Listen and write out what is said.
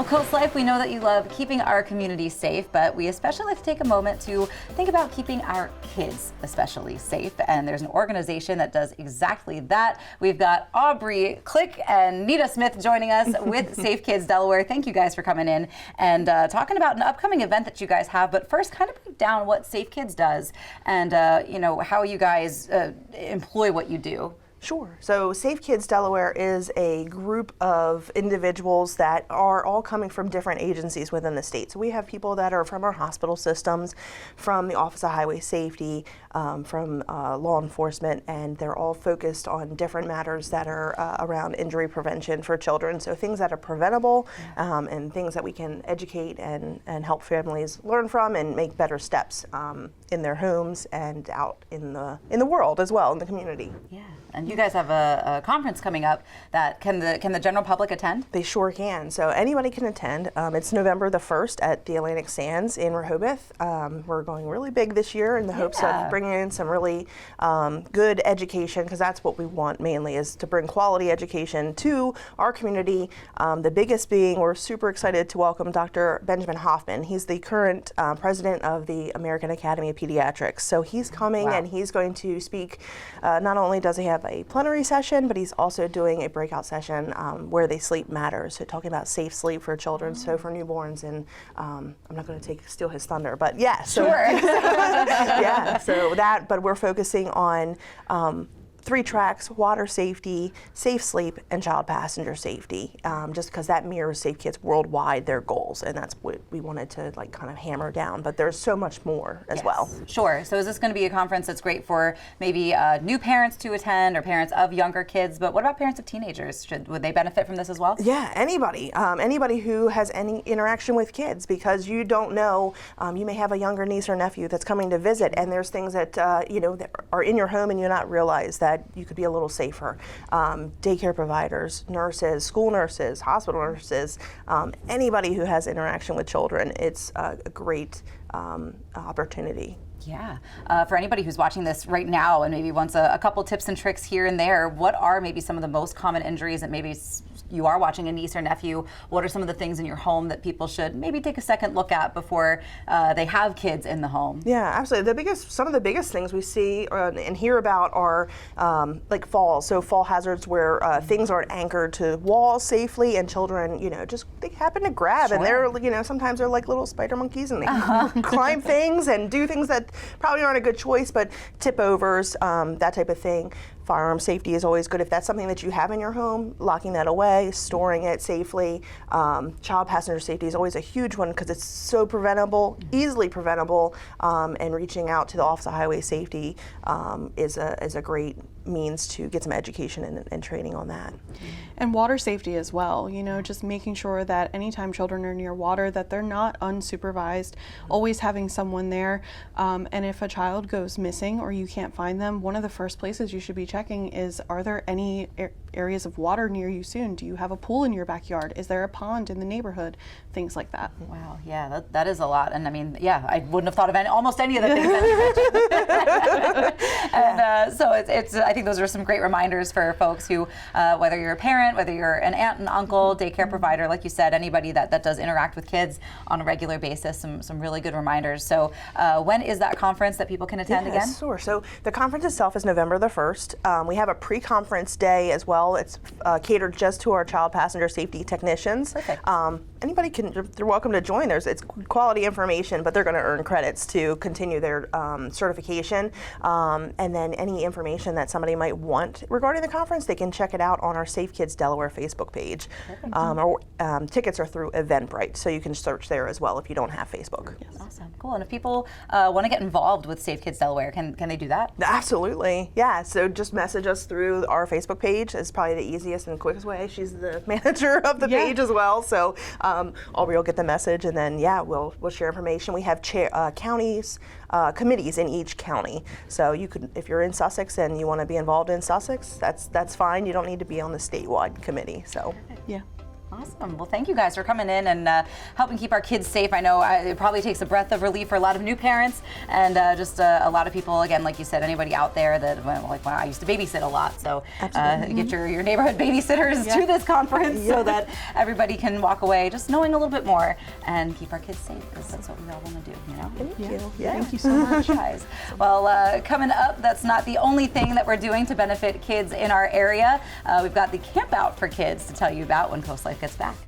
Well, CoastLife, we know that you love keeping our community safe, but we especially like to take a moment to think about keeping our kids especially safe. And there's an organization that does exactly that. We've got Aubrey Klick and Nita Smith joining us with Safe Kids Delaware. Thank you guys for coming in and talking about an upcoming event that you guys have. But first, kind of break down what Safe Kids does and how you guys employ what you do. Sure. So Safe Kids Delaware is a group of individuals that are all coming from different agencies within the state. So we have people that are from our hospital systems, from the Office of Highway Safety, from law enforcement, and they're all focused on different matters that are around injury prevention for children. So things that are preventable and things that we can educate and help families learn from and make better steps in their homes and out in the world as well, in the community. Yeah. And you guys have a conference coming up that can the general public attend? They sure can. So anybody can attend. It's November the 1st at the Atlantic Sands in Rehoboth. We're going really big this year in the hopes of bringing in some really good education, because that's what we want mainly, is to bring quality education to our community. The biggest being, we're super excited to welcome Dr. Benjamin Hoffman. He's the current president of the American Academy of Pediatrics. So he's coming and he's going to speak. Not only does he have a plenary session, but he's also doing a breakout session where they sleep matters, so talking about safe sleep for children, so for newborns, and I'm not going to steal his thunder, but yeah, so yeah, so that, but we're focusing on 3 tracks: water safety, safe sleep, and child passenger safety, just because that mirrors Safe Kids worldwide, their goals, and that's what we wanted to kind of hammer down, but there's so much more as well. Sure. So is this going to be a conference that's great for maybe new parents to attend, or parents of younger kids, but what about parents of teenagers? Would they benefit from this as well? Yeah, anybody. Anybody who has any interaction with kids, because you don't know, you may have a younger niece or nephew that's coming to visit, and there's things that, that are in your home and you not realize that you could be a little safer. Daycare providers, nurses, school nurses, hospital nurses, anybody who has interaction with children, it's a great opportunity. Yeah. For anybody who's watching this right now and maybe wants a couple tips and tricks here and there, what are maybe some of the most common injuries that maybe you are watching a niece or nephew? What are some of the things in your home that people should maybe take a second look at before they have kids in the home? Yeah, absolutely. Some of the biggest things we see and hear about are like falls. So fall hazards where things aren't anchored to walls safely, and children, just they happen to grab, and they're, sometimes they're like little spider monkeys, and they climb things and do things that probably aren't a good choice, but tip overs, that type of thing. Firearm safety is always good. If that's something that you have in your home, locking that away, storing it safely. Child passenger safety is always a huge one because it's so preventable, easily preventable, and reaching out to the Office of Highway Safety is a great means to get some education and training on that. And water safety as well, just making sure that anytime children are near water that they're not unsupervised, always having someone there. And if a child goes missing or you can't find them, one of the first places you should be checking is, are there any areas of water near you soon? Do you have a pool in your backyard? Is there a pond in the neighborhood? Things like that. Wow, yeah, that is a lot. And I mean, yeah, I wouldn't have thought of almost any of the things that you mentioned. And so it's I think those are some great reminders for folks who, whether you're a parent, whether you're an aunt and uncle, daycare provider, like you said, anybody that does interact with kids on a regular basis, some really good reminders. So when is that conference that people can attend again? Sure. So the conference itself is November the 1st. We have a pre-conference day as well. It's catered just to our child passenger safety technicians. Perfect. Anybody they're welcome to join. It's quality information, but they're going to earn credits to continue their certification. And then any information that somebody might want regarding the conference, they can check it out on our Safe Kids Delaware Facebook page. Tickets are through Eventbrite, so you can search there as well if you don't have Facebook. Yes. Awesome. Cool. And if people want to get involved with Safe Kids Delaware, can they do that? Absolutely. Yeah. So just message us through our Facebook page. It's probably the easiest and quickest way. She's the manager of the page as well. So Aubrey will get the message, and then we'll share information. We have counties, committees in each county. So you could, if you're in Sussex and you want to be involved in Sussex, that's fine. You don't need to be on the statewide committee. So yeah. Awesome. Well, thank you guys for coming in and helping keep our kids safe. I know it probably takes a breath of relief for a lot of new parents and just a lot of people, again, like you said, anybody out there that, like, wow, I used to babysit a lot. So get your neighborhood babysitters to this conference so that everybody can walk away just knowing a little bit more and keep our kids safe, because that's what we all want to do, you know? Thank you. Yeah. Thank you so much. Guys. Well, coming up, that's not the only thing that we're doing to benefit kids in our area. We've got the camp out for kids to tell you about when Coast Life gets back.